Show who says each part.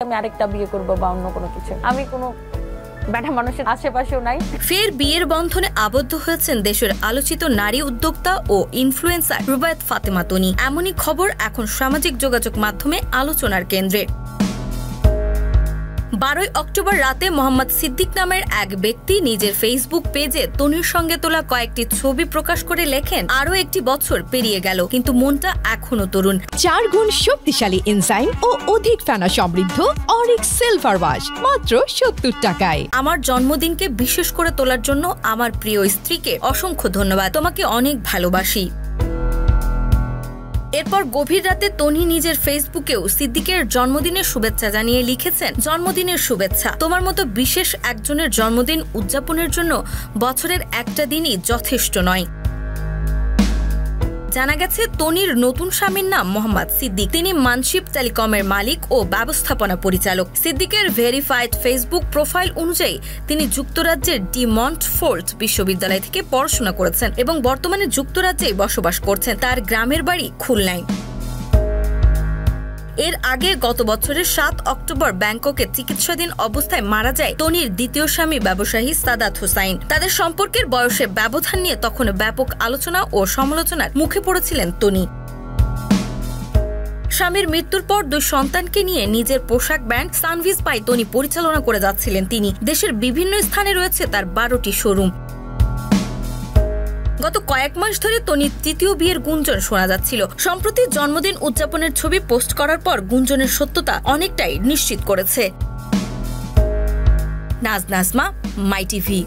Speaker 1: আমি আরেকটা বিয়ে করব বা অন্য কোনো কিছু। আমি কোনো ব্যাটা মানুষের আশেপাশেও নাই।
Speaker 2: ফের বিয়ের বন্ধনে আবদ্ধ হয়েছেন দেশের আলোচিত নারী উদ্যোক্তা ও ইনফ্লুয়েন্সার রুবায়েত ফাতেমা তনি। এমনই খবর এখন সামাজিক যোগাযোগ মাধ্যমে আলোচনার কেন্দ্রে। 12 অক্টোবর রাতে মোহাম্মদ সিদ্দিক নামের এক ব্যক্তি নিজের ফেসবুক পেজে তনির সঙ্গে তোলা কয়েকটি ছবি প্রকাশ করে লেখেন, আরো একটি বছর পেরিয়ে গেল কিন্তু মনটা এখনো তরুণ।
Speaker 3: 4 গুণ শক্তিশালী এনজাইম ও অধিক ফেনা সমৃদ্ধ অরিক্স সিলভার ওয়াশ মাত্র 70 টাকায়।
Speaker 2: আমার জন্মদিনকে বিশেষ করে তোলার জন্য আমার প্রিয় স্ত্রীকে অসংখ্য ধন্যবাদ। তোমাকে অনেক ভালোবাসি। এরপর গভীর রাতে তনি নিজের ফেসবুকেও সিদ্দিকের জন্মদিনের শুভেচ্ছা জানিয়ে লিখেছেন, জন্মদিনের শুভেচ্ছা। তোমার মতো বিশেষ একজনের জন্মদিন উদযাপনের জন্য বছরের একটা দিনই যথেষ্ট নয়। জানা গেছে তনির নতুন স্বামীর নাম মোহাম্মদ সিদ্দিক। তিনি মানশিপ টেলিকমের মালিক ও ব্যবস্থাপনা পরিচালক। সিদ্দিকের ভেরিফাইড ফেসবুক প্রোফাইল অনুযায়ী তিনি যুক্তরাজ্যের ডি মন্টফোর্ট বিশ্ববিদ্যালয় থেকে পড়াশোনা করেছেন এবং বর্তমানে যুক্তরাজ্যেই বসবাস করছেন। তার গ্রামের বাড়ি খুলনায়। এর আগে গত বছরের 7 অক্টোবর ব্যাংককে চিকিৎসাধীন অবস্থায় মারা যায় তনির দ্বিতীয় স্বামী ব্যবসায়ী সাদাত হোসাইন। তাদের সম্পর্কের বয়সের ব্যবধান নিয়ে তখন ব্যাপক আলোচনা ও সমালোচনার মুখে পড়েছিলেন তনি। স্বামীর মৃত্যুর পর 2 সন্তানকে নিয়ে নিজের পোশাক ব্র্যান্ড সানভিজ বাই তনি পরিচালনা করে যাচ্ছিলেন তিনি। দেশের বিভিন্ন স্থানে রয়েছে তার 12টি শোরুম। গত কয়েক মাস ধরে তনির তৃতীয় বিয়ের গুঞ্জন শোনা যাচ্ছিল। সম্প্রতি জন্মদিন উদযাপনের ছবি পোস্ট করার পর গুঞ্জনের সত্যতা অনেকটাই নিশ্চিত করেছে। নাজমা, মাই টিভি।